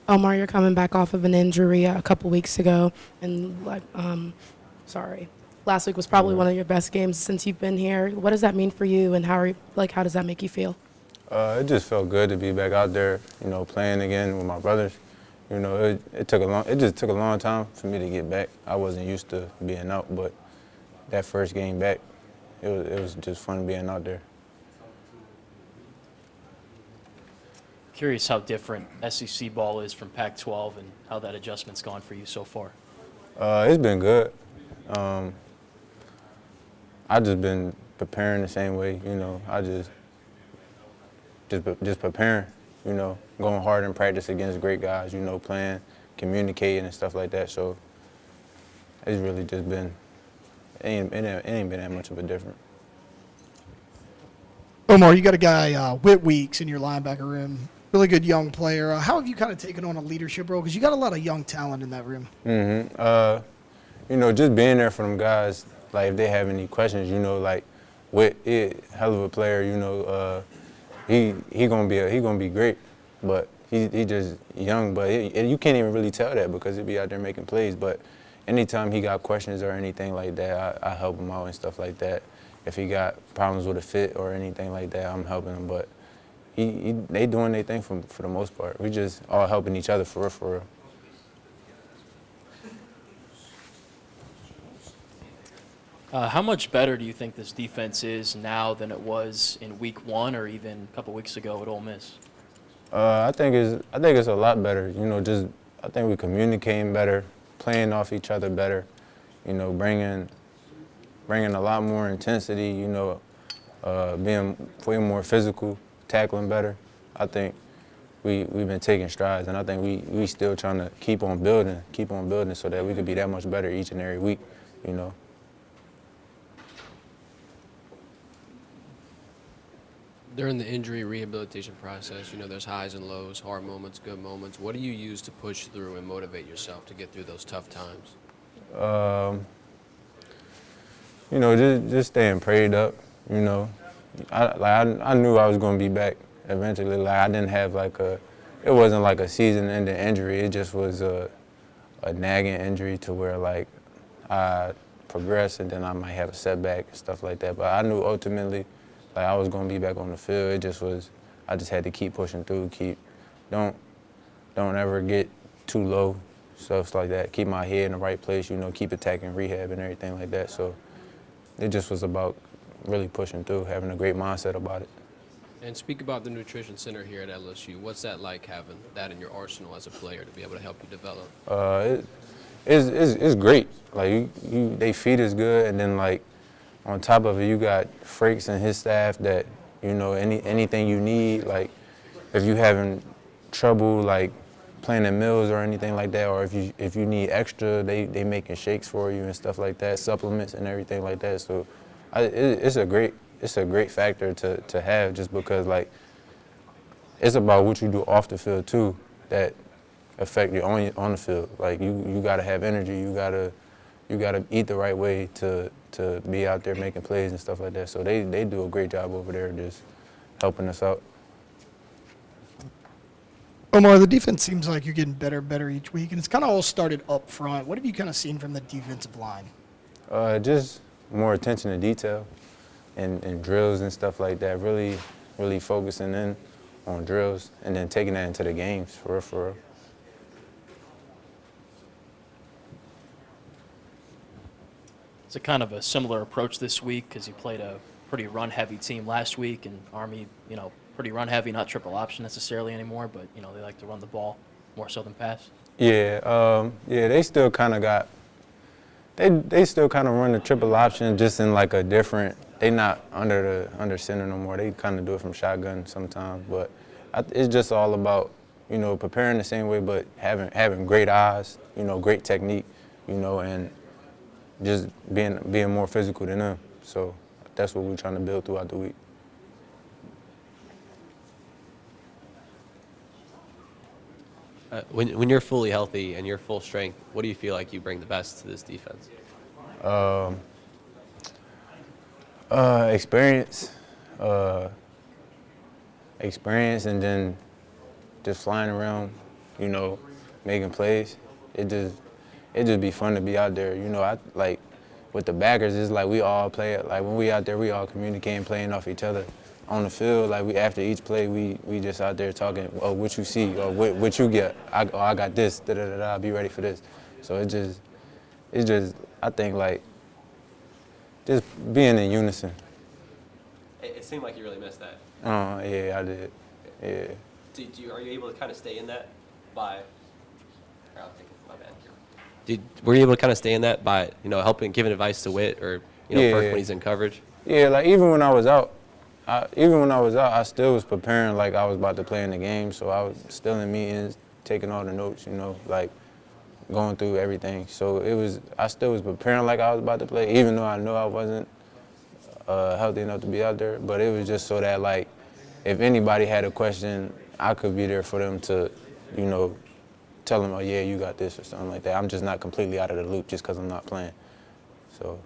Omar, you're coming back off of an injury a couple weeks ago, and last week was probably one of your best games since you've been here. What does that mean for you, and how does that make you feel? It just felt good to be back out there, playing again with my brothers. It just took a long time for me to get back. I wasn't used to being out, but that first game back, it was just fun being out there. Curious how different SEC ball is from Pac-12 and how that adjustment's gone for you so far. It's been good. I just been preparing the same way, I just preparing, going hard in practice against great guys, playing, communicating and stuff like that. So it's really just been, it ain't been that much of a difference. Omar, you got a guy, Whit Weeks, in your linebacker room. Really good young player. How have you kind of taken on a leadership role? Because you got a lot of young talent in that room. Just being there for them guys, like if they have any questions, like Whit, hell of a player, he gonna be great, but he just young. But you can't even really tell that because he'll be out there making plays. But anytime he got questions or anything like that, I help him out and stuff like that. If he got problems with a fit or anything like that, I'm helping him. But they doing their thing for the most part. We just all helping each other for real. How much better do you think this defense is now than it was in Week 1 or even a couple weeks ago at Ole Miss? I think it's a lot better. I think we communicating better, playing off each other better. Bringing a lot more intensity. Being way more physical, tackling better. I think we've been taking strides, and I think we still trying to keep on building so that we could be that much better each and every week. During the injury rehabilitation process, there's highs and lows, hard moments, good moments. What do you use to push through and motivate yourself to get through those tough times? Just staying prayed up. I knew I was going to be back eventually. Like I didn't have it wasn't like a season-ending injury. It just was a nagging injury to where I progress and then I might have a setback and stuff like that. But I knew ultimately I was going to be back on the field. I just had to keep pushing through, don't ever get too low, stuff like that. Keep my head in the right place, keep attacking rehab and everything like that. So it just was about really pushing through, having a great mindset about it. And speak about the nutrition center here at LSU. What's that like, having that in your arsenal as a player to be able to help you develop? It's great. They feed us good, and then on top of it, you got Frakes and his staff that, anything you need, if you having trouble, planning meals or anything like that, or if you need extra, they making shakes for you and stuff like that, supplements and everything like that. So it's a great factor to have, just because it's about what you do off the field too that affect you on the field. You gotta have energy, you gotta eat the right way to be out there making plays and stuff like that. So they do a great job over there just helping us out. Omar, the defense seems like you're getting better and better each week, and it's kind of all started up front. What have you kind of seen from the defensive line? Just more attention to detail and drills and stuff like that. Really focusing in on drills and then taking that into the games for real. It's a kind of a similar approach this week because you played a pretty run-heavy team last week, and Army, pretty run-heavy, not triple option necessarily anymore, but, they like to run the ball more so than pass. Yeah, they still kind of they still kind of run the triple option just in a different, they not under center no more. They kind of do it from shotgun sometimes, but it's just all about, preparing the same way, but having great eyes, great technique, and just being more physical than them. So that's what we're trying to build throughout the week. When you're fully healthy and you're full strength, what do you feel like you bring the best to this defense? Experience, and then just flying around, you know, making plays. It just be fun to be out there. You know, I like with the backers, it's like we all play it. Like when we out there, we all communicating, playing off each other. On the field, like after each play, we just out there talking, oh, what you see, or what you get. I got this, da-da-da-da, I'll be ready for this. So it's just, I think like, just being in unison. It seemed like you really missed that. Yeah, I did, yeah. Are you able to kind of stay in that by, I'll take it, my bad here. Were you able to kind of stay in that by, you know, helping, giving advice to Witt or, you know, Yeah. Burke when he's in coverage? Yeah, like even when I was out, I still was preparing like I was about to play in the game. So I was still in meetings, taking all the notes, you know, like going through everything. So I still was preparing like I was about to play, even though I know I wasn't healthy enough to be out there. But it was just so that like, if anybody had a question, I could be there for them to, you know, tell them, oh yeah, you got this or something like that. I'm just not completely out of the loop just because I'm not playing. So.